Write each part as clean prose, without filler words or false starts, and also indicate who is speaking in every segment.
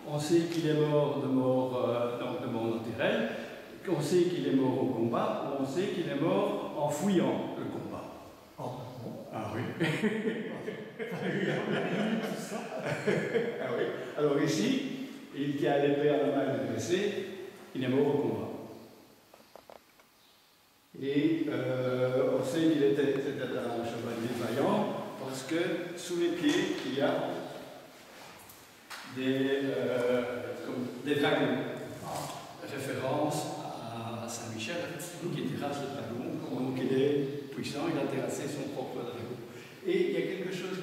Speaker 1: On sait qu'il est mort de mort naturelle, on sait qu'il est mort au combat, ou on sait qu'il est mort en fouillant le combat.
Speaker 2: Oh, bon.
Speaker 1: Ah oui.
Speaker 2: Ah
Speaker 1: oui. Alors ici, il qui a l'épée à la main et blessé, il est mort au combat. Et on sait qu'il était un chevalier vaillant parce que sous les pieds, il y a des dragons. Référence à Saint-Michel qui terrasse le dragon. Donc il est puissant, il a terrassé son propre dragon. Et il y a quelque chose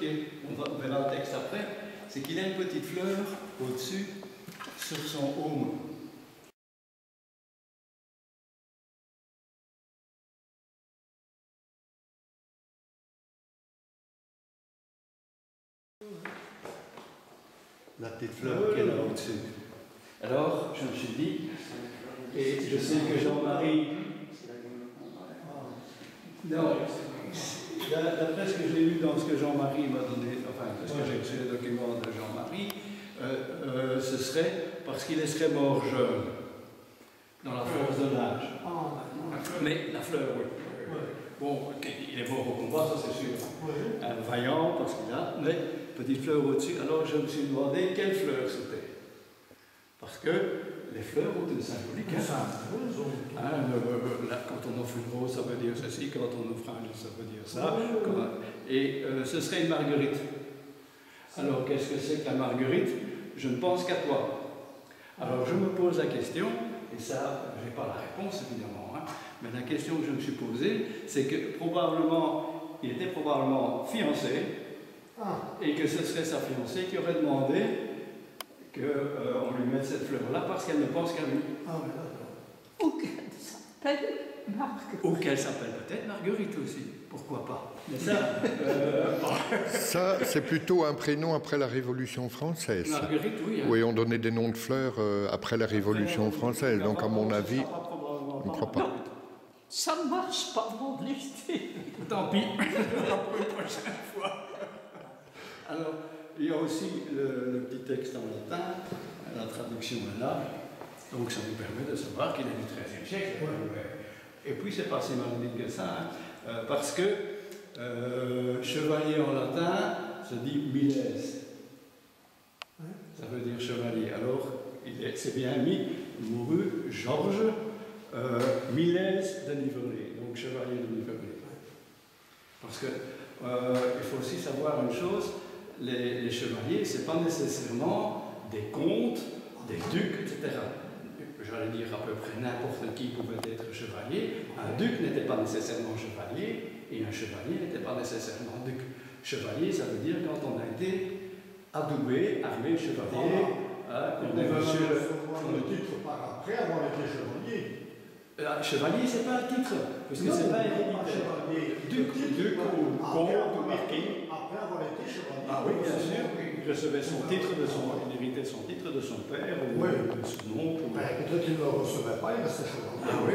Speaker 1: on verra le texte après, c'est qu'il a une petite fleur au-dessus sur son aume. La petite fleur qu'elle a au-dessus. Alors, je me suis dit, et je sais que Jean-Marie... Non, d'après ce que j'ai lu dans ce que Jean-Marie m'a donné, enfin, parce que j'ai reçu les documents de Jean-Marie, ce serait parce qu'il serait mort jeune, dans la force de l'âge. Mais la fleur, oui. Bon, il est mort au combat, ça c'est sûr. Un vaillant, parce qu'il a, mais petite fleur au-dessus. Alors je me suis demandé quelle fleur c'était. Parce que les fleurs ont une symbolique. Quand on offre une rose, ça veut dire ceci, quand on offre un livre, ça veut dire ça. Et ce serait une marguerite. Alors qu'est-ce que c'est que la marguerite? Je ne pense qu'à toi. Alors je me pose la question, et ça, je n'ai pas la réponse évidemment, hein, mais la question que je me suis posée, c'est que probablement, il était probablement fiancé, et que ce serait sa fiancée qui aurait demandé qu'on lui mette cette fleur-là parce qu'elle ne pense qu'à lui.
Speaker 3: Ou qu'elle s'appelle Marguerite.
Speaker 1: Ou qu'elle s'appelle peut-être Marguerite aussi, pourquoi pas. Mais
Speaker 4: ça, c'est plutôt un prénom après la Révolution française.
Speaker 1: Marguerite, oui. Hein.
Speaker 4: Oui, on donnait des noms de fleurs après la Révolution française, donc à mon avis, on ne croit pas.
Speaker 3: Ça ne marche pas, mon listé.
Speaker 1: Tant pis, pour une prochaine fois. Alors, il y a aussi le petit texte en latin, la traduction est là, donc ça nous permet de savoir qu'il est du XIIIe siècle. Et puis c'est pas si mal dit que ça, hein, parce que chevalier en latin, se dit Milèse. Ça veut dire chevalier. Alors, c'est bien mis, mourut Georges Milèse de Niverlé, donc chevalier de Niverlé. Parce que il faut aussi savoir une chose, les chevaliers, ce n'est pas nécessairement des comtes, des ducs, etc. J'allais dire à peu près n'importe qui pouvait être chevalier. Un duc n'était pas nécessairement chevalier et un chevalier n'était pas nécessairement duc. Chevalier, ça veut dire quand on a été adoubé, armé, chevalier.
Speaker 2: On devait recevoir le titre par après avoir été chevalier.
Speaker 1: Chevalier, c'est pas un titre, parce que c'est pas héréditaire. Duc ou comte ou marquis.
Speaker 2: Après avoir été chevalier.
Speaker 1: Ah oui, bien sûr, il recevait son titre de son, il héritait son titre de son père ou de son oncle.
Speaker 2: Peut-être qu'il ne le recevait pas, il restait chevalier.
Speaker 1: Ah oui.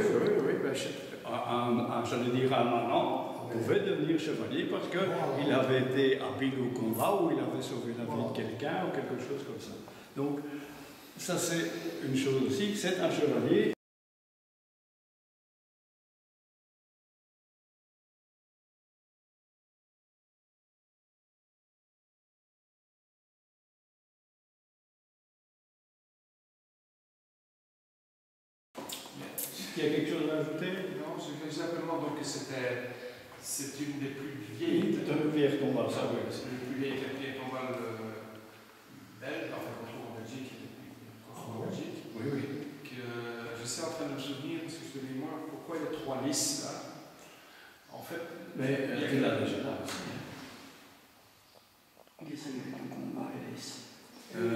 Speaker 1: Ben, j'allais dire un manant pouvait devenir chevalier parce qu'il avait été habile au combat ou il avait sauvé la vie de quelqu'un ou quelque chose comme ça. Donc, ça c'est une chose aussi, c'est un chevalier. Il y a quelque chose à ajouter?
Speaker 5: Non, je veux simplement donc que c'est une des plus vieilles.
Speaker 1: C'est une pierre tombale, ça oui.
Speaker 5: C'est une des plus vieilles pierres tombales belges, enfin qu'on trouve en Belgique,
Speaker 1: Oui.
Speaker 5: Que je suis en train de me souvenir, parce que je te dis moi, pourquoi il y a 3 lys là? En fait,
Speaker 1: mais il a déjà là aussi.
Speaker 3: Il est salué du combat, Hélice.
Speaker 5: C'était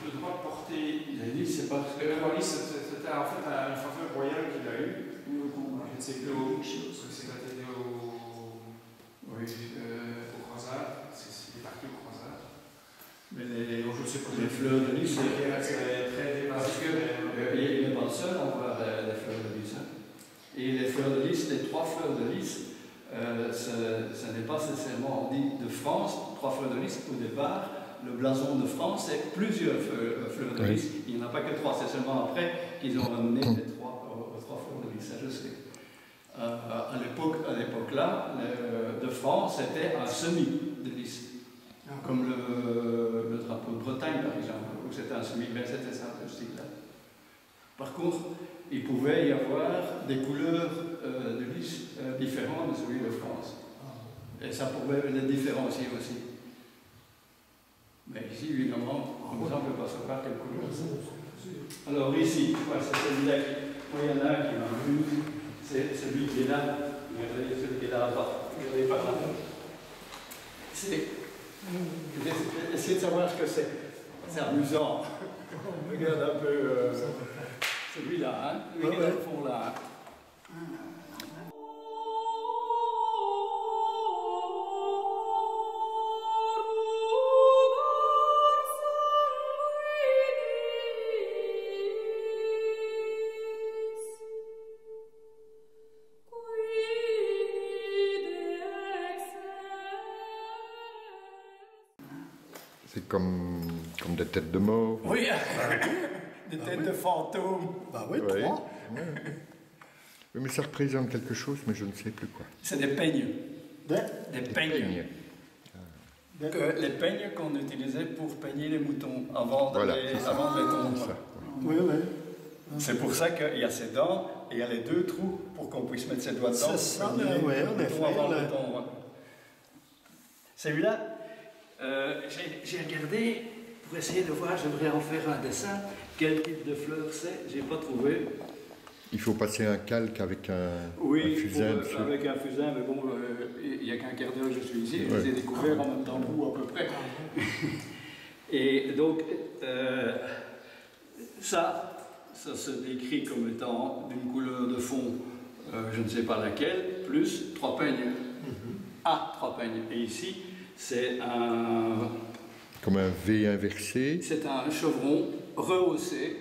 Speaker 5: le droit de porter.
Speaker 1: Il a dit c'est parce que
Speaker 5: Le roi lys, c'était en fait une faveur royale qu'il a eue.
Speaker 3: Le combat.
Speaker 5: Je ne sais plus où, parce que c'est quand il était aux croisades, c'est parti aux croisades.
Speaker 1: mais les
Speaker 5: Je ne sais pas.
Speaker 1: les fleurs de lys,
Speaker 5: C'est très dépassé.
Speaker 1: parce que il n'est pas le seul à voir les fleurs de lys. Et les fleurs de lys, les 3 fleurs de lys, ce n'est pas nécessairement dit de France. 3 fleurs de lys, au départ, le blason de France, c'est plusieurs fleurs de lys. Il n'y en a pas que 3, c'est seulement après qu'ils ont ramené les 3 fleurs de lys, ça je sais. À l'époque là, de France, c'était un semis de lys. Comme le drapeau de Bretagne, par exemple, où c'était un semis, mais c'était ça, ce style-là. Par contre, il pouvait y avoir des couleurs de lys différentes de celui de France. Et ça pouvait les différencier aussi. Mais ici, évidemment, on ne peut pas savoir quelle couleur c'est. Alors ici, c'est celui-là il y en a un qui m'amuse, c'est celui qui est là. Regardez, celui qui est là-bas. Regardez par là. Essayez de savoir ce que c'est. C'est amusant. Regarde un peu celui-là, hein, celui qui est dans le fond là.
Speaker 4: C'est comme des têtes de mort.
Speaker 1: Oui, des têtes de fantômes.
Speaker 2: Bah oui,
Speaker 4: Ouais.
Speaker 2: 3.
Speaker 4: Oui, mais ça représente quelque chose, mais je ne sais plus quoi.
Speaker 1: C'est des peignes. Des peignes.
Speaker 4: Peignes.
Speaker 1: Les peignes qu'on utilisait pour peigner les moutons avant de
Speaker 4: Voilà,
Speaker 1: les
Speaker 4: c'est ça.
Speaker 1: tondre.
Speaker 4: C'est ça.
Speaker 2: Oui.
Speaker 1: C'est pour ça qu'il y a ces dents et il y a les 2 trous pour qu'on puisse mettre ses doigts dedans.
Speaker 2: C'est ça,
Speaker 1: pour peigner
Speaker 2: oui,
Speaker 1: les
Speaker 2: en
Speaker 1: moutons
Speaker 2: effet,
Speaker 1: avant de
Speaker 2: là.
Speaker 1: les tondre. Celui-là, j'ai regardé pour essayer de voir, j'aimerais en faire un dessin. Quel type de fleur c'est? J'ai pas trouvé.
Speaker 4: Il faut passer un calque avec un fusain dessus.
Speaker 1: Avec un fusain, mais bon, il n'y a qu'un quart d'heure que je suis ici, je
Speaker 4: Ouais.
Speaker 1: les ai découverts en même temps que vous à peu près. Et donc, ça se décrit comme étant d'une couleur de fond, je ne sais pas laquelle, plus 3 peignes. 3 peignes. Et ici, c'est un
Speaker 4: Comme un V inversé.
Speaker 1: C'est un chevron rehaussé,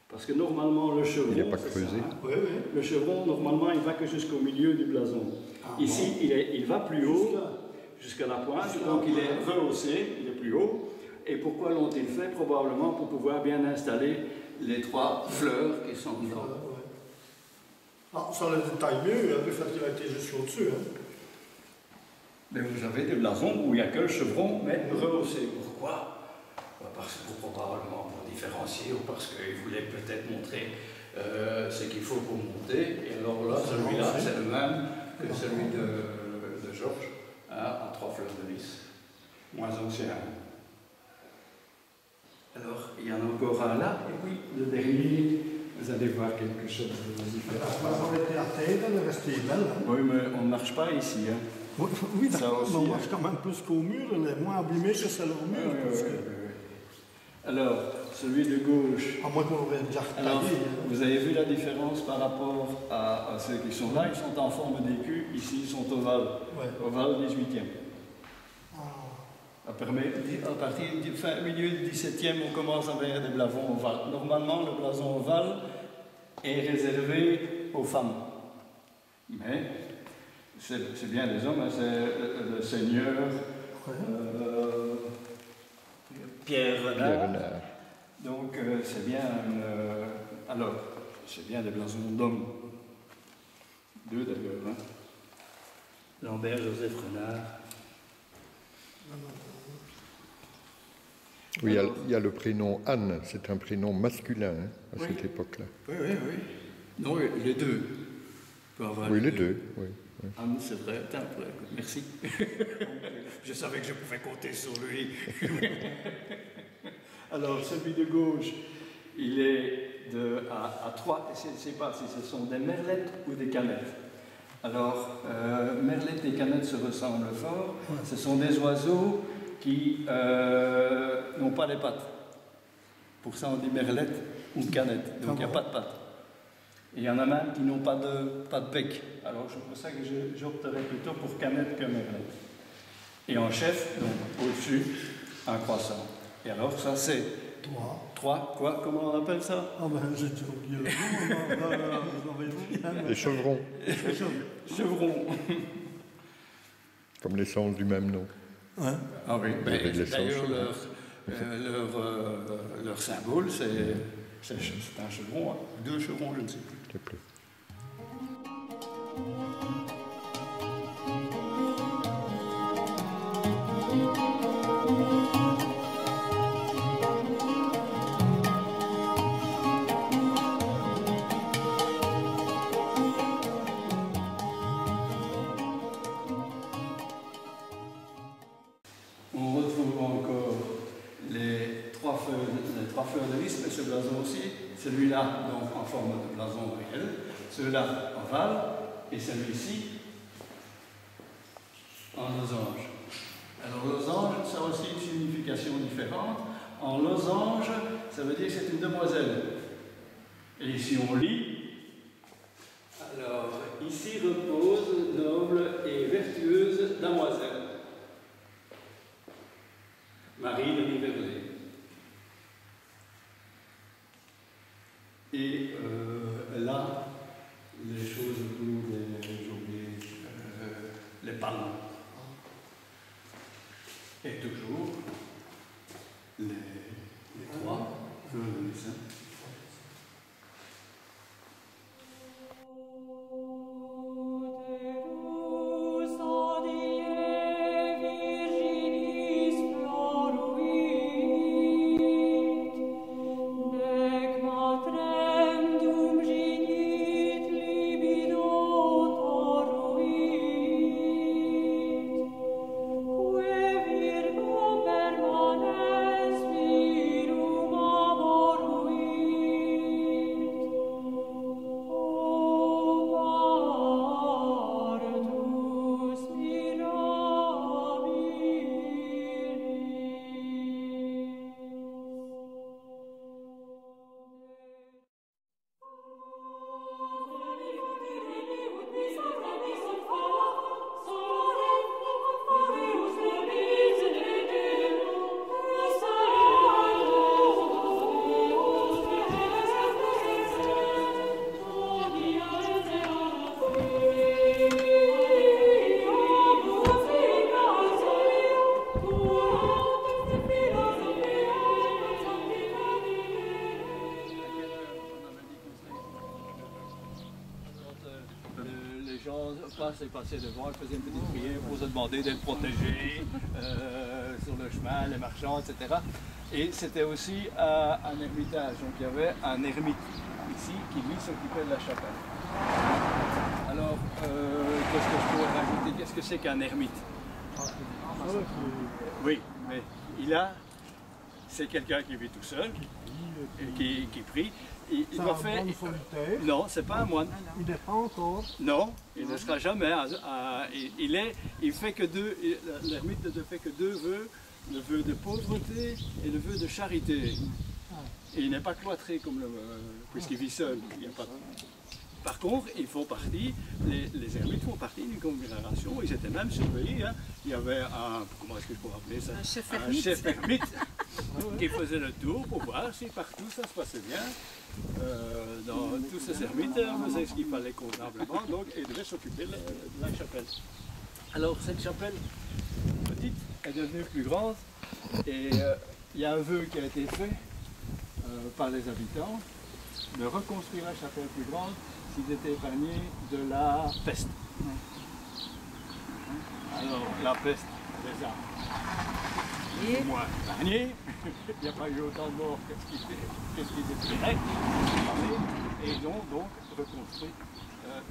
Speaker 1: parce que normalement le chevron...
Speaker 4: Il n'est pas
Speaker 1: c'est
Speaker 4: creusé.
Speaker 1: ça, hein.
Speaker 2: Oui.
Speaker 1: Le chevron, normalement, il va que jusqu'au milieu du blason. Ici, il va plus haut, jusqu'à la pointe, donc il est rehaussé, il est plus haut. Et pourquoi l'ont-ils fait? Probablement pour pouvoir bien installer les 3 fleurs qui sont dedans.
Speaker 2: Ça le détaille mieux, le fait qu'il a été juste au-dessus.
Speaker 1: Mais vous avez des blasons où il n'y a que le chevron, mais rehaussé. Pourquoi? Parce que probablement pour différencier ou parce qu'ils voulaient peut-être montrer ce qu'il faut pour monter. Et alors là, celui-là, c'est le même que celui de Georges, hein, en 3 fleurs de lys, moins ancien. Alors, il y en a encore un là, et puis le dernier, vous allez voir quelque chose de différent.
Speaker 2: On était à terre, on est resté belle. Hein.
Speaker 1: Oui, mais on ne marche pas ici. Hein.
Speaker 2: Oui,
Speaker 1: ça aussi,
Speaker 2: on marche quand même plus qu'au mur, elle est moins abîmée que celle au mur.
Speaker 1: Alors, celui de gauche.
Speaker 2: À moins qu'on aurait déjà retaillé.
Speaker 1: Alors, vous avez vu la différence par rapport à ceux qui sont là? Ils sont en forme d'écu, ici ils sont ovales.
Speaker 2: Ouais.
Speaker 1: Ovale 18e. À partir du milieu du 17e, on commence à faire des blasons ovales. Normalement, le blason ovale est réservé aux femmes. Mais c'est bien les hommes, hein, c'est le seigneur Pierre Renard. Donc c'est bien alors, c'est bien des blasons d'hommes. 2 d'ailleurs. Hein. Lambert Joseph Renard.
Speaker 4: Oui, il y a le prénom Anne, c'est un prénom masculin hein, à cette époque-là.
Speaker 1: Oui. Non, les deux.
Speaker 4: Oui, les deux. Oui.
Speaker 1: Anne, c'est vrai. Merci. Je savais que je pouvais compter sur lui. Alors, celui de gauche, il est à 3. Je ne sais pas si ce sont des merlettes ou des canettes. Alors, merlettes et canettes se ressemblent fort. Ce sont des oiseaux qui n'ont pas les pattes. Pour ça, on dit merlette ou canette. Donc, il n'y a pas de pattes. Et il y en a même qui n'ont pas de bec. Alors, c'est pour ça que j'opterais plutôt pour canette que merlette. Et en chef, donc au-dessus, un croissant. Et alors, ça, c'est 3. Quoi? Comment on appelle ça?
Speaker 2: Ah ben, j'ai déjà oublié le nom.
Speaker 4: Les chevrons.
Speaker 1: Chevrons.
Speaker 4: Comme l'essence du même nom.
Speaker 2: Hein?
Speaker 1: Ah oui, d'ailleurs,
Speaker 4: d'ailleurs,
Speaker 1: leur symbole, c'est un chevron, hein. 2 chevrons, je ne sais plus.
Speaker 4: s'il te plaît.
Speaker 1: On retrouve encore les 3 fleurs de lys, mais ce blason aussi, celui-là donc en forme de blason réel, celui-là ovale, et celui-ci en losange. Alors losange, ça a aussi une signification différente. En losange, ça veut dire que c'est une demoiselle. Et si on lit, alors ici repose noble et vertueuse damoiselle. Marie de Niverlé. Et là, les choses autour les palmes. Et toujours les 3 fleurs de lys.
Speaker 6: Permanes virum amor
Speaker 1: passe et passait devant, il faisait une petite prière pour se demander d'être protégé sur le chemin, les marchands, etc. Et c'était aussi un ermitage, donc il y avait un ermite ici qui lui s'occupait de la chapelle. Alors, qu'est-ce que je pourrais rajouter? Qu'est-ce que c'est qu'un ermite? Oui, mais c'est quelqu'un qui vit tout seul, et qui prie. Il doit faire. Non, c'est pas un moine.
Speaker 2: Il n'est pas encore.
Speaker 1: Non, il ne sera jamais. Il fait que deux. L'ermite ne fait que deux vœux, le vœu de pauvreté et le vœu de charité. Et il n'est pas cloîtré comme puisqu'il vit seul. Il y a pas. Par contre, ils font partie, les ermites font partie d'une congrégation, ils étaient même surveillés. Hein. Il y avait comment est-ce que je pourrais appeler ça? Un chef ermite qui faisait le tour pour voir si partout ça se passait bien. Dans tous ces ermites faisaient ce qu'il fallait convenablement, donc ils devaient s'occuper de la chapelle. Alors cette chapelle petite est devenue plus grande et il y a un vœu qui a été fait par les habitants de reconstruire la chapelle plus grande s'ils étaient épargnés de la peste. Alors, la peste, déjà, au moins épargnée. Il n'y a pas eu autant de morts que ce qu'ils espéraient. Et ils ont donc reconstruit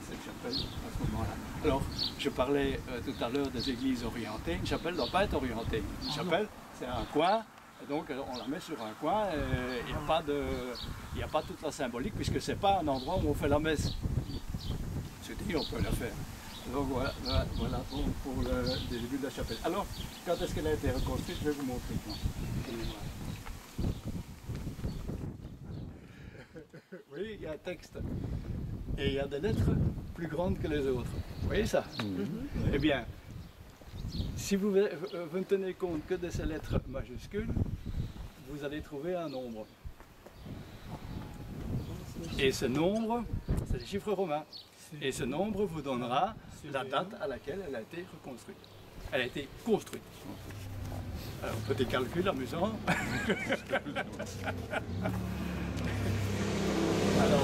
Speaker 1: cette chapelle à ce moment-là. Alors, je parlais tout à l'heure des églises orientées. Une chapelle ne doit pas être orientée. Une chapelle, c'est un coin. Donc on la met sur un coin, il n'y a pas toute la symbolique puisque ce n'est pas un endroit où on fait la messe. C'est dit, on peut la faire. Donc voilà pour le début de la chapelle. Alors, quand est-ce qu'elle a été reconstruite, je vais vous montrer. Oui, il y a un texte. Et il y a des lettres plus grandes que les autres. Vous voyez ça? Eh bien, si vous ne tenez compte que de ces lettres majuscules, vous allez trouver un nombre. Et ce nombre, c'est des chiffres romains. Et ce nombre vous donnera la date à laquelle elle a été reconstruite. Elle a été construite. Alors, petit calcul amusant. Alors,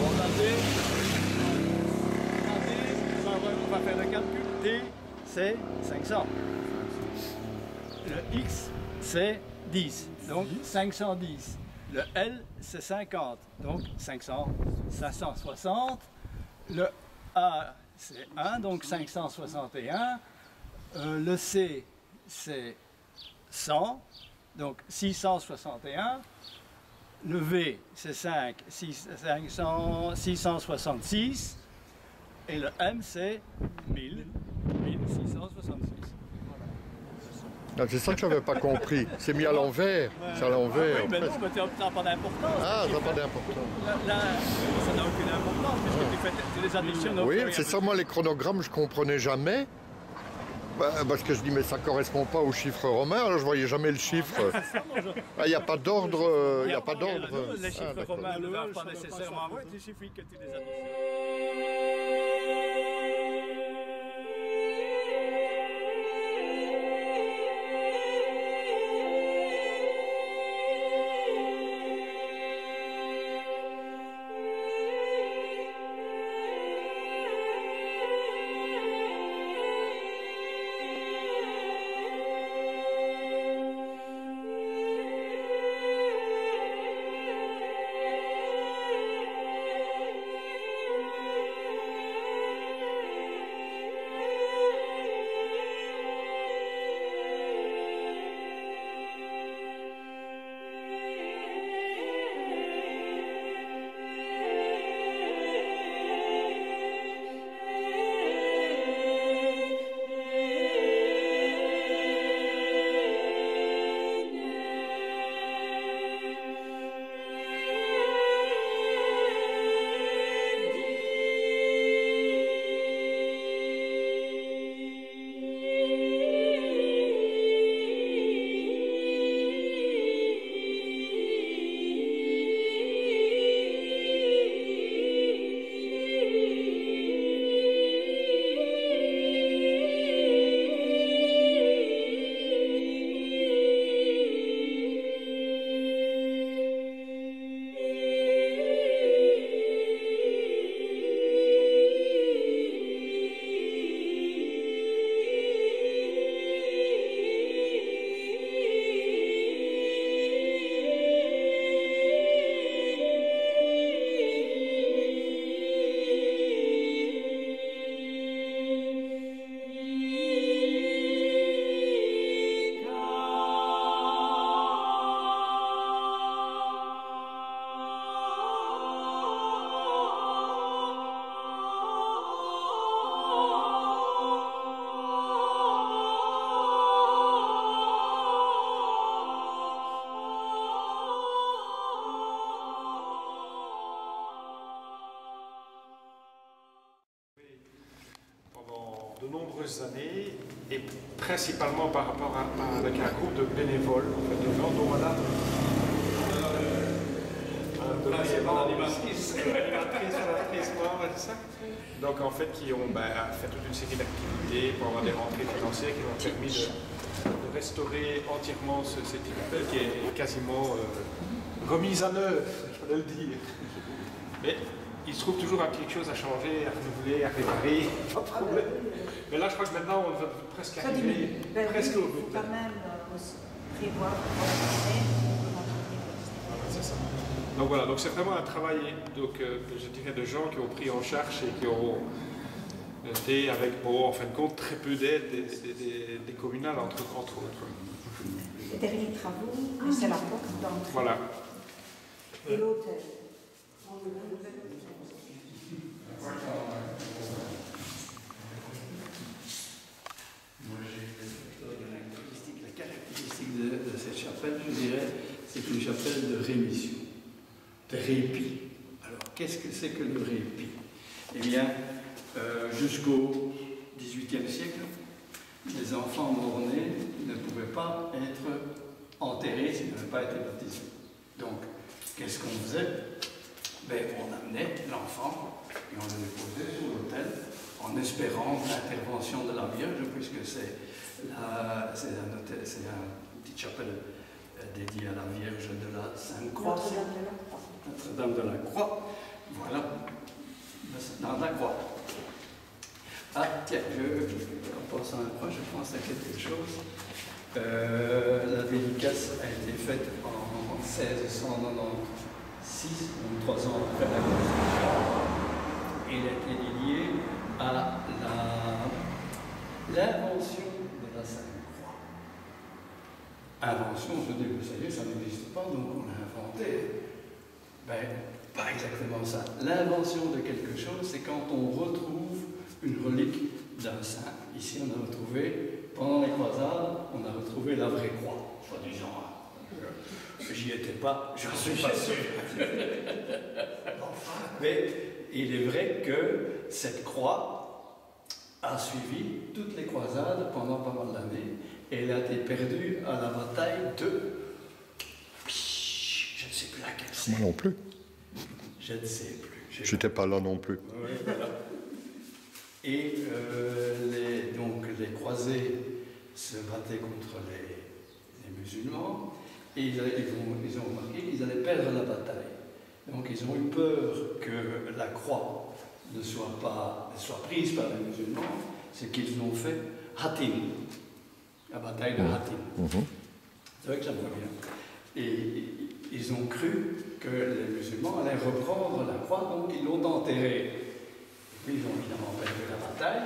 Speaker 1: on va faire le calcul. T, c'est 500. Le X, c'est 10, donc 510. Le L, c'est 50, donc 560. Le A, c'est 1, donc 561. Le C, c'est 100, donc 661. Le V, c'est 5, 666. Et le M, c'est 1666.
Speaker 4: Ah, c'est ça que je n'avais pas compris. C'est mis à l'envers. C'est à l'envers.
Speaker 1: Oui, mais non, mais ça n'a pas d'importance.
Speaker 4: Ah, ça n'a pas d'importance.
Speaker 1: Là, ça n'a aucune importance, puisque tu les additionnes au
Speaker 4: Oui,
Speaker 1: fur et à
Speaker 4: c'est ça,
Speaker 1: mesure.
Speaker 4: moi, les chronogrammes, je ne comprenais jamais. Parce que je dis, mais ça ne correspond pas au chiffre romain, alors je ne voyais jamais le chiffre. Il n'y a pas d'ordre. Il n'y a pas d'ordre.
Speaker 1: Les chiffres romains ne doivent pas nécessairement avoir, il suffit que tu les additionnes.
Speaker 5: nombreuses années, et principalement par rapport avec un groupe de bénévoles, en fait, de gens dont on a l'animatrice, donc en fait qui ont fait toute une série d'activités pour avoir des rentrées financières qui ont permis de restaurer entièrement cette immeuble qui est quasiment remise à neuf, je voulais le dire. Mais il se trouve toujours quelque chose à changer, à renouveler, à réparer, pas de problème. Mais là je crois que maintenant on va presque arriver presque au bout.
Speaker 6: Quand même prévoir pour la journée.
Speaker 5: C'est ça. Donc voilà, donc c'est vraiment un travail je dirais de gens qui ont pris en charge et qui ont été avec, bon, en fin de compte, très peu d'aide des communales, entre autres.
Speaker 6: Les derniers travaux, c'est la porte d'entrée.
Speaker 5: Voilà.
Speaker 6: Et l'hôtel.
Speaker 1: La caractéristique de cette chapelle, je dirais, c'est une chapelle de rémission, de répit. Alors, qu'est-ce que c'est que le répit? Eh bien, jusqu'au XVIIIe siècle, les enfants morts-nés ne pouvaient pas être enterrés s'ils n'avaient pas été baptisés. Donc, qu'est-ce qu'on faisait? On amenait l'enfant et on le déposait sur l'autel en espérant l'intervention de la Vierge, puisque c'est une petite chapelle dédiée à la Vierge de la Sainte Croix. Notre-Dame de la Croix. Voilà, dans la Croix. Ah, tiens, en pensant à la Croix, je pense à quelque chose. La dédicace a été faite en 1696, donc 3 ans après la Constitution. Et elle a été dédiée à l'invention de la Sainte Croix. Invention, je dis, vous savez, ça n'existe pas, donc on l'a inventé. Pas exactement ça. L'invention de quelque chose, c'est quand on retrouve une relique d'un saint. Ici, on a retrouvé, pendant les croisades, on a retrouvé la vraie croix, soi-disant. J'y étais pas, j'en suis pas sûr. Mais il est vrai que cette croix a suivi toutes les croisades pendant pas mal d'années et elle a été perdue à la bataille de... Je ne sais plus laquelle c'est.
Speaker 4: Moi non plus.
Speaker 1: Je ne sais plus.
Speaker 4: J'étais pas là non plus.
Speaker 1: Oui, voilà. Et donc les croisés se battaient contre les musulmans et ils ont remarqué qu'ils allaient perdre la bataille. Donc ils ont eu peur que la croix ne soit prise par les musulmans, ce qu'ils ont fait Hattin, la bataille de Hattin. C'est vrai que ça me va bien. Et ils ont cru que les musulmans allaient reprendre la croix, donc ils l'ont enterrée. Et puis ils ont évidemment perdu la bataille,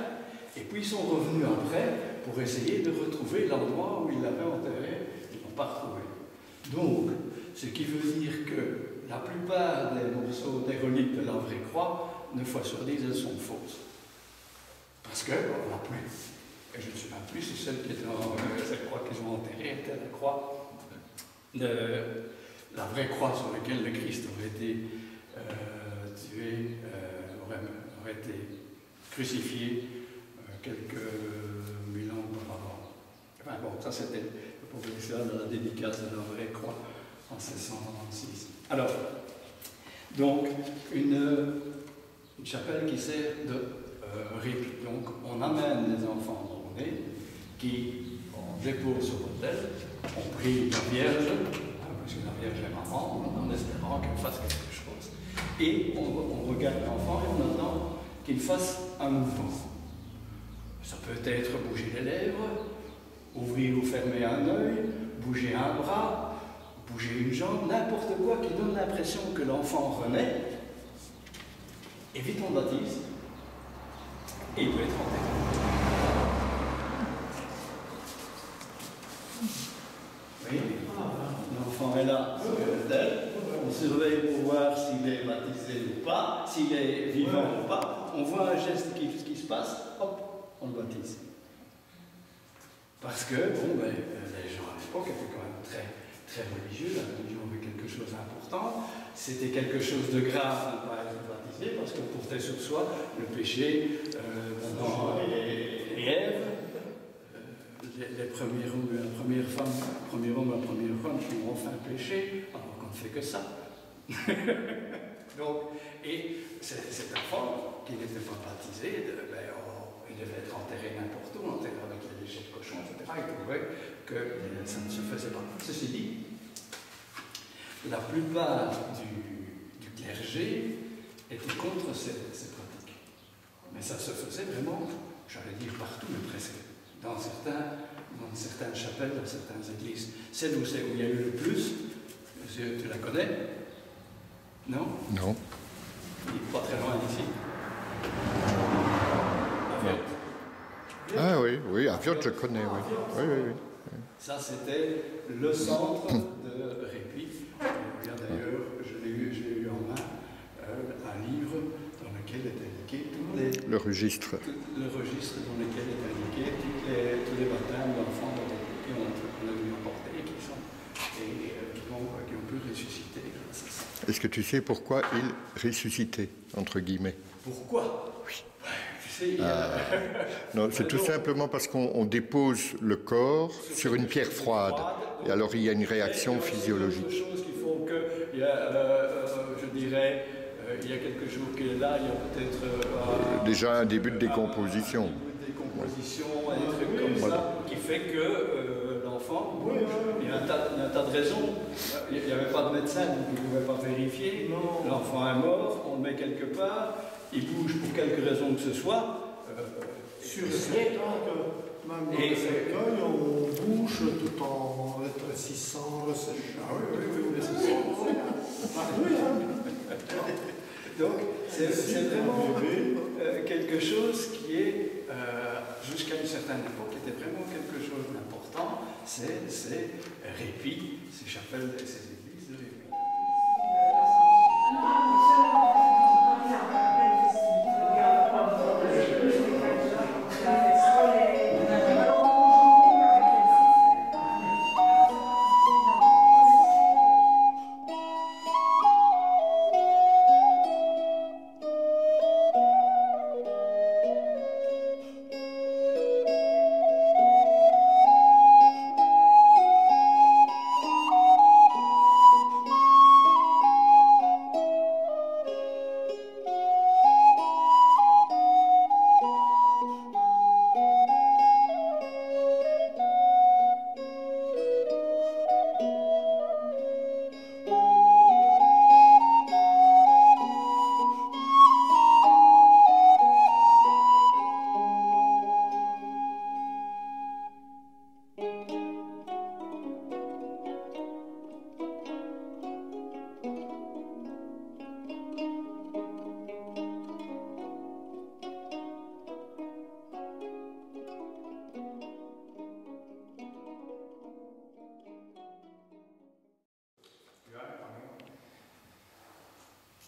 Speaker 1: et puis ils sont revenus après pour essayer de retrouver l'endroit où ils l'avaient enterrée. Ils n'ont pas retrouvé. Donc, ce qui veut dire que la plupart des morceaux, des reliques de la vraie croix, 9 fois sur 10, elles sont fausses. Parce qu'on n'a plus. Et je ne sais pas plus si celle croix qu'ils ont enterrée était la croix, la vraie croix sur laquelle le Christ aurait été tué, aurait été crucifié quelques 1000 ans auparavant. Enfin bon, ça c'était pour l'histoire de la dédicace de la vraie croix en 1696. Alors, donc, une chapelle qui sert de répit. Donc, on amène les enfants nés qui on dépose sur l'autel, on prie la Vierge, parce que la Vierge est maman, en espérant qu'elle fasse quelque chose. Et on regarde l'enfant et on attend qu'il fasse un mouvement. Ça peut être bouger les lèvres, ouvrir ou fermer un œil, bouger un bras, bouger une jambe, n'importe quoi qui donne l'impression que l'enfant renaît. Et vite on baptise, et il peut être enterré. Oui, l'enfant est là sur l'autel, on surveille pour voir s'il est baptisé ou pas, s'il est vivant ou pas, on voit un geste qui se passe, hop, on le baptise. Parce que, bon, les gens à l'époque étaient quand même très, très religieux, la religion avait quelque chose d'important, c'était quelque chose de grave de ne pas être baptisé, parce qu'on portait sur soi le péché pendant les et Ève, les premiers hommes et la première femme, le premier homme et la première femme qui ont enfin péché, alors qu'on ne fait que ça. Donc, et cet enfant qui n'était pas baptisé, il devait être enterré n'importe où, enterré avec les déchets de cochon, etc. Il trouvait que ça ne se faisait pas. Ceci dit, la plupart du clergé était contre ces pratiques. Mais ça se faisait vraiment, j'allais dire partout, mais presque. Dans certaines chapelles, dans certaines églises. Celle où il y a eu le plus, tu la connais? Non?
Speaker 4: Non.
Speaker 1: Pas très loin d'ici.
Speaker 4: Ah oui, oui, à Viot, je connais, oui. Oui, oui, oui.
Speaker 1: Ça, c'était le centre de répit. D'ailleurs, je l'ai eu en main, un livre dans lequel est indiqué
Speaker 4: le registre
Speaker 1: dans lequel est indiqué tous les baptêmes d'enfants qu'on a dû emporter et qui ont pu ressusciter grâce à ça.
Speaker 4: Est-ce que tu sais pourquoi il ressuscitait, entre guillemets?
Speaker 1: Pourquoi? Oui. Tu sais,
Speaker 4: non, c'est tout simplement parce qu'on dépose le corps sur une pierre froide. Et alors il y a une réaction physiologique.
Speaker 1: Il y a d'autres choses qui font que, je dirais, il y a quelque chose qui est là, il y a peut-être...
Speaker 4: déjà un début de décomposition.
Speaker 1: Un début de décomposition, des trucs comme ça, qui fait que l'enfant bouge. Il y a un tas de raisons. Il n'y avait pas de médecin, donc il ne pouvait pas vérifier. L'enfant est mort, on le met quelque part, il bouge pour quelque raison que ce soit.
Speaker 2: Sur le cercueil, même dans le cercueil, on bouge tout en rétrécissant le séchage.
Speaker 1: Ah oui, c'est ça. Donc, c'est vraiment quelque chose qui est, jusqu'à une certaine époque, était vraiment quelque chose d'important. C'est répit, ces chapelles et ces églises de répit.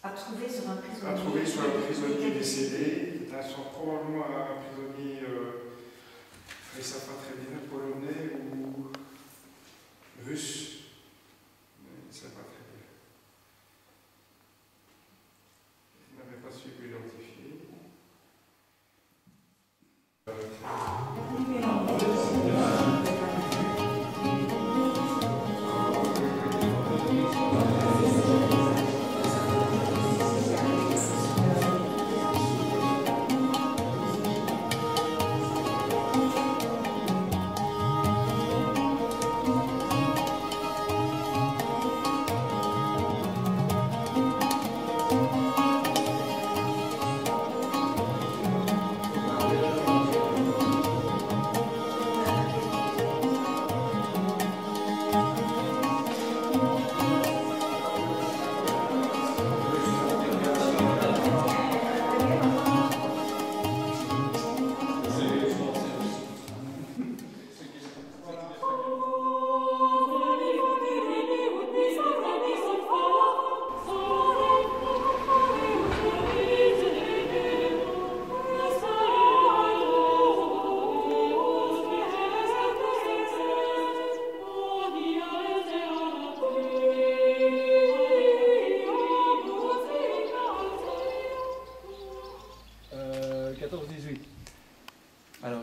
Speaker 6: À trouver sur un prisonnier.
Speaker 5: À trouver sur un prisonnier décédé. Probablement un prisonnier, je ne sais pas très bien, polonais ou russe. Mais je ne sais pas très bien. Je n'avais pas su l'identifier.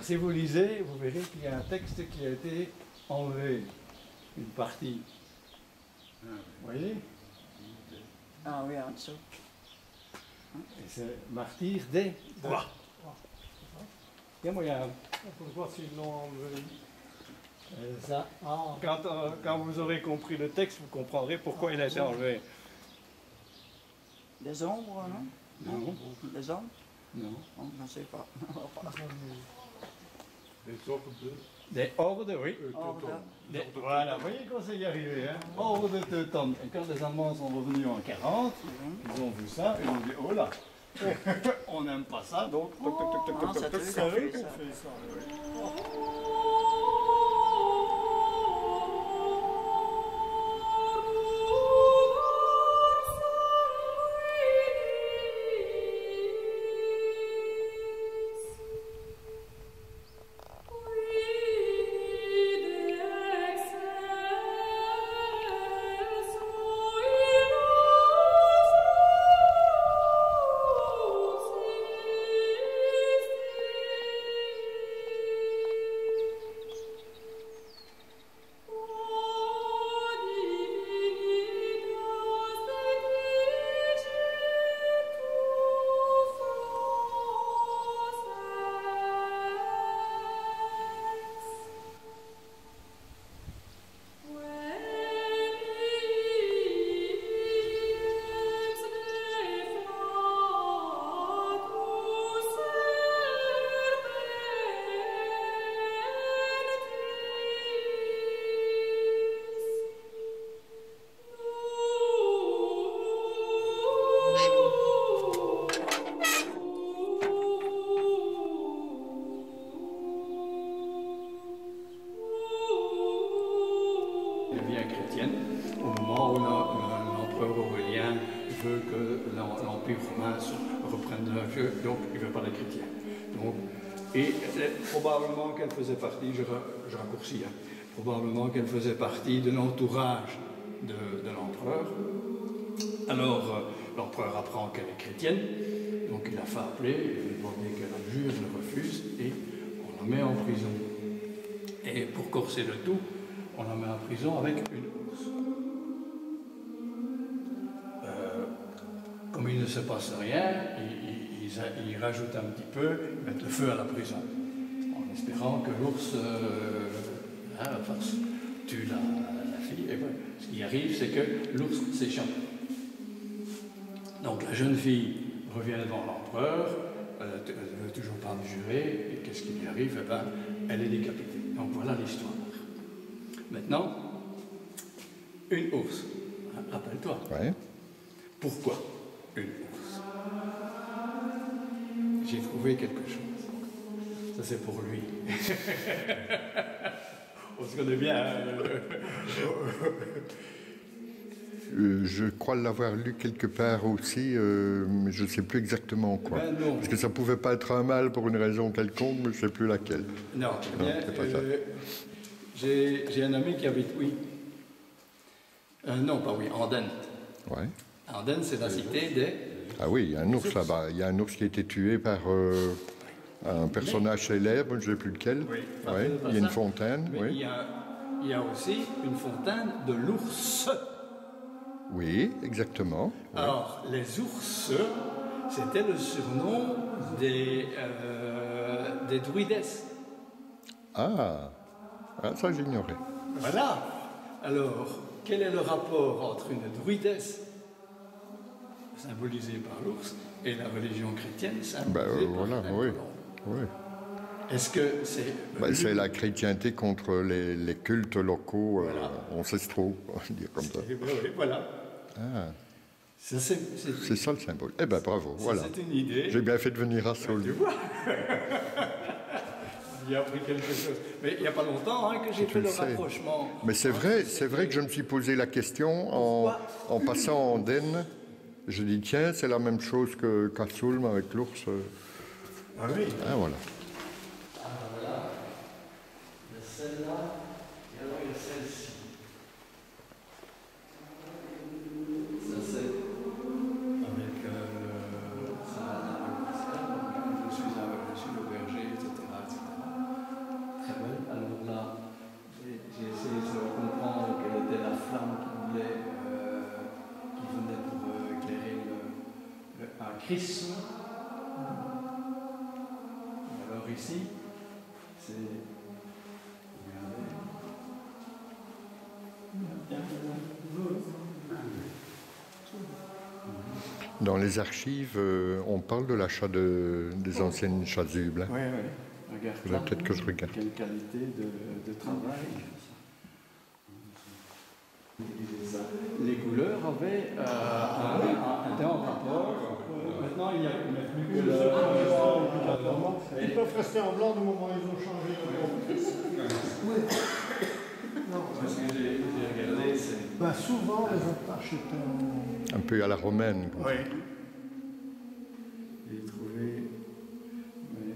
Speaker 1: si vous lisez, vous verrez qu'il y a un texte qui a été enlevé, une partie. Vous voyez?
Speaker 3: Ah oui, en dessous.
Speaker 1: Et c'est martyr des rois. Il y a moyen.
Speaker 2: Pour voir s'ils l'ont enlevé.
Speaker 1: Ça,
Speaker 2: Ah,
Speaker 1: quand vous aurez compris le texte, vous comprendrez pourquoi il a été enlevé.
Speaker 3: Des ombres, non?
Speaker 1: Non.
Speaker 3: Des ombres?
Speaker 1: Non.
Speaker 3: On ne sait pas.
Speaker 1: Des hordes, oui.
Speaker 3: Ordre.
Speaker 1: Voilà, vous voyez qu'on s'est y arrivé. Hein? Horde de Teutones. Et quand les Allemands sont revenus en 40, ils ont vu ça et ils ont dit oh là, on n'aime pas ça, donc toc, toc, toc, toc,
Speaker 3: Ah,
Speaker 1: toc,
Speaker 3: ça
Speaker 1: toc,
Speaker 3: te
Speaker 1: toc.
Speaker 2: c'est eux
Speaker 3: fait
Speaker 2: qui ont
Speaker 3: ça.
Speaker 2: fait ça.
Speaker 1: veut que l'Empire romain reprenne le jeu, donc il ne veut pas les chrétiens. Donc, et probablement qu'elle faisait partie, je raccourcis, hein, probablement qu'elle faisait partie de l'entourage de l'empereur. Alors l'empereur apprend qu'elle est chrétienne, donc il a fait appeler, il a demandé qu'elle jure, elle refuse, et on la met en prison. Et pour corser le tout, on la met en prison avec une ours. Comme il ne se passe rien, ils rajoutent un petit peu, ils mettent le feu à la prison, en espérant que l'ours tue la fille. Et voilà. Ce qui arrive, c'est que l'ours s'échappe. Donc la jeune fille revient devant l'empereur, elle ne veut toujours pas abjurer, et qu'est-ce qui lui arrive? Eh bien, elle est décapitée. Donc voilà l'histoire. Maintenant, une ours. Rappelle-toi.
Speaker 4: Ouais.
Speaker 1: Pourquoi une ours? J'ai trouvé quelque chose. Ça, c'est pour lui. On se connaît bien.
Speaker 4: Je crois l'avoir lu quelque part aussi, mais je ne sais plus exactement quoi.
Speaker 1: Ben non.
Speaker 4: Parce que ça ne pouvait pas être un mâle pour une raison quelconque, mais je ne sais plus laquelle.
Speaker 1: Non,
Speaker 4: Non,
Speaker 1: bien,
Speaker 4: c'est pas ça.
Speaker 1: j'ai un ami qui habite, oui. Non, pas oui, Andenne.
Speaker 4: Ouais.
Speaker 1: Andenne, c'est la cité des...
Speaker 4: Ah oui, il y a un ours là-bas. Il y a un ours qui a été tué par un personnage célèbre, je ne sais plus lequel.
Speaker 1: Oui.
Speaker 4: Ouais. Il y a une fontaine.
Speaker 1: Mais
Speaker 4: Oui.
Speaker 1: il y a aussi une fontaine de l'ours.
Speaker 4: Oui, exactement. Oui.
Speaker 1: Alors, les ours, c'était le surnom des druidesses.
Speaker 4: Ah, ça j'ignorais.
Speaker 1: Voilà. Alors, quel est le rapport entre une druidesse, symbolisée par l'ours, et la religion chrétienne, symbolisée par
Speaker 4: Voilà,
Speaker 1: la
Speaker 4: oui.
Speaker 1: colombe?
Speaker 4: Oui.
Speaker 1: Est-ce que c'est...
Speaker 4: C'est la chrétienté contre les cultes locaux
Speaker 1: Voilà.
Speaker 4: ancestraux, on va dire comme ça.
Speaker 1: Oui, voilà.
Speaker 4: Ah,
Speaker 1: Ça,
Speaker 4: c'est ça le symbole. Eh bien, bravo, voilà.
Speaker 1: C'est une idée.
Speaker 4: J'ai bien fait de venir à
Speaker 1: Tu
Speaker 4: Saul.
Speaker 1: vois. Il a appris quelque chose. Mais il n'y a pas longtemps que j'ai fait
Speaker 4: le
Speaker 1: le
Speaker 4: sais.
Speaker 1: rapprochement.
Speaker 4: Mais c'est vrai que je me suis posé la question en passant en Andenne. Je dis, tiens, c'est la même chose qu'à Soulm avec l'ours.
Speaker 1: Ah oui.
Speaker 4: Ah, voilà.
Speaker 1: Voilà. Il y a celle-là, et alors il y a celle-ci. Ça c'est avec je suis le berger, etc. Chris. Alors ici, c'est...
Speaker 4: Dans les archives, on parle de l'achat des anciennes chasubles. Hein.
Speaker 1: Oui, oui. Regarde
Speaker 4: Faudrait peut-être que je regarde.
Speaker 1: Quelle qualité de travail. Les couleurs avaient un rapport. Maintenant, il n'y a plus que
Speaker 2: Obligatoirement. Ils peuvent rester en blanc du moment où ils ont changé de
Speaker 1: Parce que j'ai regardé, c'est...
Speaker 2: ben, souvent, les attaches étaient
Speaker 4: Un peu à la romaine.
Speaker 1: Oui. J'ai trouvé, mais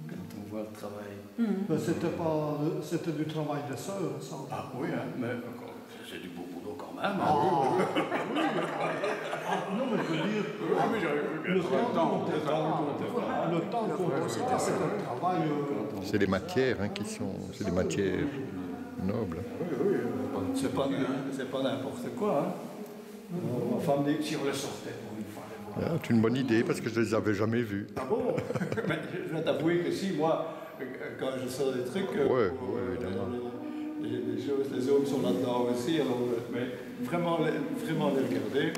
Speaker 1: quand on voit le travail.
Speaker 2: ben, c'était du travail de sœur, ça.
Speaker 1: Ah oui, hein, mais c'est du beau boulot quand même.
Speaker 2: Ah, non, mais je veux dire, le temps qu'on passe là, c'est un travail.
Speaker 4: C'est des matières qui sont... C'est des matières nobles.
Speaker 1: Oui, c'est pas n'importe quoi. Hein. Ma femme dit que si on le sortait pour une fois.
Speaker 4: Ah, c'est une bonne idée parce que je ne les avais jamais vus.
Speaker 1: Ah bon? Mais je vais t'avouer que si, moi, quand je sors des trucs,
Speaker 4: évidemment.
Speaker 1: les choses, les hommes sont là-dedans aussi, alors, mais vraiment les regarder.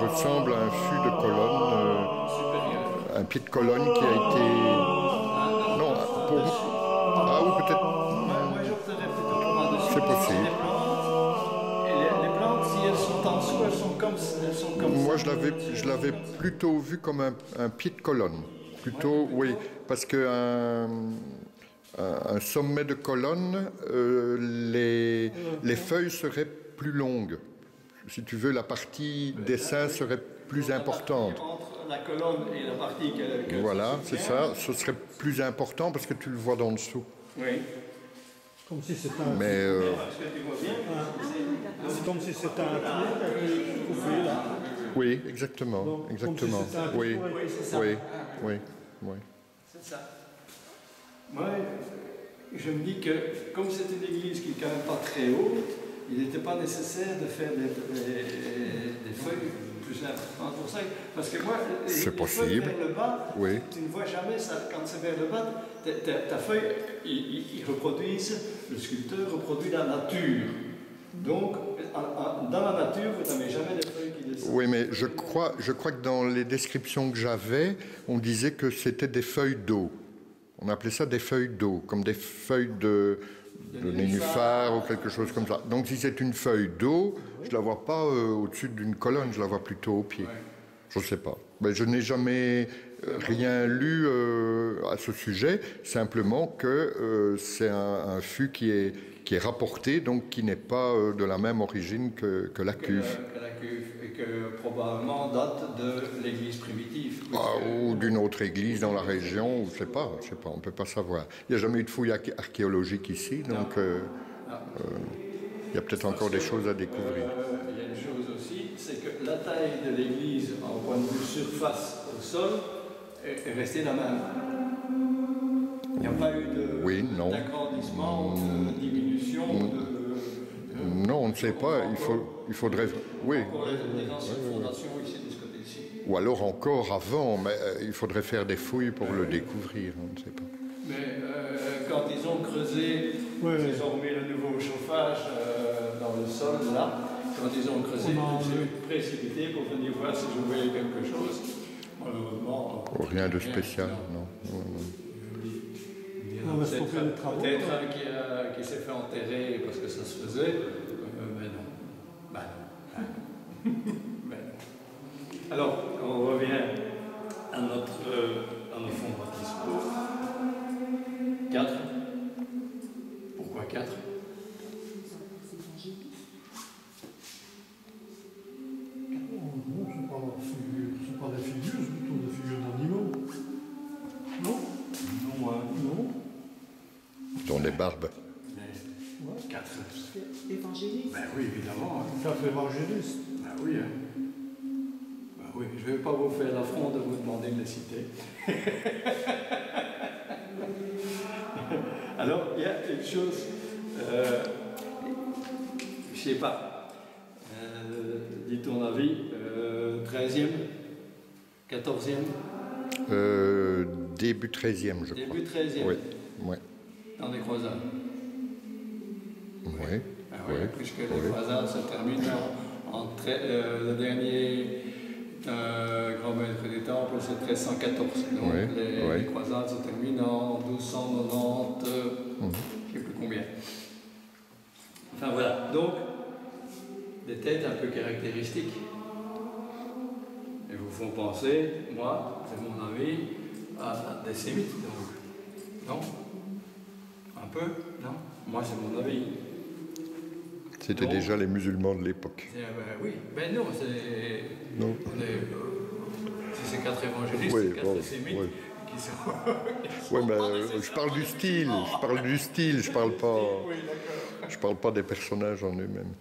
Speaker 4: Ressemble à un fût de colonne, un pied de colonne qui a été... Non, pour... Ah oui, peut-être... C'est possible.
Speaker 1: Et les plantes, si elles sont en dessous, elles sont comme
Speaker 4: Moi, je l'avais plutôt vu comme un pied de colonne. Plutôt, oui, parce qu'un sommet de colonne, les feuilles seraient plus longues. Si tu veux, la partie dessin serait plus importante.
Speaker 1: Entre la colonne et la partie que
Speaker 4: voilà, c'est ça. Ce serait plus important parce que tu le vois d'en dessous.
Speaker 1: Oui.
Speaker 2: Comme si c'était un...
Speaker 4: Mais...
Speaker 2: C'est comme si c'était un pied qui a été coupé là.
Speaker 4: Oui, exactement.
Speaker 2: Donc,
Speaker 4: exactement.
Speaker 2: Comme si c'était un
Speaker 4: oui, oui.
Speaker 1: C'est ça. Moi, je me dis que comme c'est une église qui est quand même pas très haute, il n'était pas nécessaire de faire des feuilles plus importantes pour ça. Parce que moi, les feuilles vers le bas,
Speaker 4: oui.
Speaker 1: Tu ne vois jamais ça. Quand c'est vers le bas, ta feuille, ils reproduisent, le sculpteur reproduit la nature. Donc, dans la nature, vous n'avez jamais des feuilles qui descendent.
Speaker 4: Oui, mais je crois que dans les descriptions que j'avais, on disait que c'était des feuilles d'eau. On appelait ça des feuilles d'eau, comme des feuilles de nénuphar ou quelque chose comme ça. Donc si c'est une feuille d'eau, je ne la vois pas au-dessus d'une colonne, je la vois plutôt au pied. Je ne sais pas. Mais je n'ai jamais rien lu à ce sujet, simplement que c'est un fût qui est rapporté, donc qui n'est pas de la même origine que la cuve.
Speaker 1: Que la cuve, et que probablement date de l'église primitive.
Speaker 4: Ou d'une autre église dans la région, je ne sais pas, on ne peut pas savoir. Il n'y a jamais eu de fouilles archéologiques ici, donc il y a peut-être encore des choses à découvrir.
Speaker 1: Il y a une chose aussi, c'est que la taille de l'église en point de vue surface au sol est restée la même. n'y a pas eu
Speaker 4: Oui, non.
Speaker 1: d'agrandissement, de diminution,
Speaker 4: Non, on ne sait pas. Il faudrait. Oui.
Speaker 1: Encore les anciennes fondations ici de ce côté-ci.
Speaker 4: Ou alors encore avant, mais il faudrait faire des fouilles pour le découvrir. On ne sait pas.
Speaker 1: Mais quand ils ont creusé, ils ont mis le nouveau chauffage dans le sol, là. Quand ils ont creusé, ils s'est précipité pour venir voir si je voyais quelque chose. Malheureusement.
Speaker 4: Rien de spécial, non.
Speaker 1: Peut-être un qui s'est fait enterrer parce que ça se faisait, mais non. Ben non. Ben non. Alors, on revient à nos fonds baptismaux. 4. Pourquoi 4?
Speaker 2: C'est pas des figures, c'est plutôt des figures d'animaux. Non?
Speaker 1: Non,
Speaker 2: Non.
Speaker 4: Dans les barbes.
Speaker 1: 4.
Speaker 6: Évangéliste.
Speaker 1: Ben oui, évidemment.
Speaker 2: 4 évangélistes.
Speaker 1: Ben oui. Ben oui, je ne vais pas vous faire l'affront de vous demander de les citer. Alors, il y a une chose, je ne sais pas, dis ton avis, 13e, 14e?
Speaker 4: Début 13e, je crois.
Speaker 1: Début 13e,
Speaker 4: Oui. Oui.
Speaker 1: dans les croisades.
Speaker 4: Oui.
Speaker 1: Ah oui, puisque les croisades se terminent le dernier grand maître des temples, c'est 1314. Donc les croisades se terminent en 1290, je ne sais plus combien. Enfin voilà, donc des têtes un peu caractéristiques. Et vous font penser, moi, c'est mon avis, à des sémites, donc. Non? Un peu? Non? Moi, c'est mon avis.
Speaker 4: C'était déjà les musulmans de l'époque.
Speaker 1: Oui, ben non, c'est.
Speaker 4: Non.
Speaker 1: Si c'est 4 évangélistes, c'est 4 sémites qui sont.
Speaker 4: Oui, mais je parle du style. Je parle du style. Je parle pas.
Speaker 1: Oui, d'accord.
Speaker 4: Je parle pas des personnages en eux-mêmes.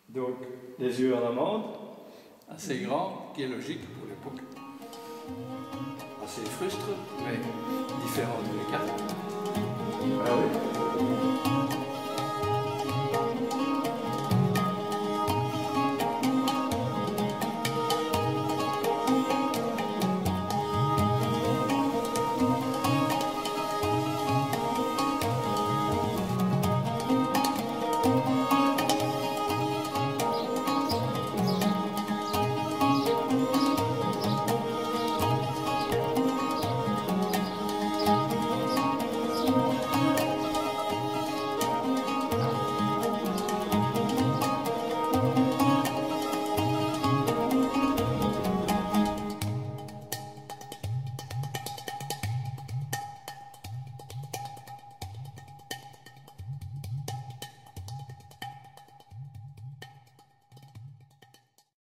Speaker 1: Donc, les yeux en amande, assez grands, qui est logique pour l'époque. Assez frustre, mais différent de les 4. Ah oui.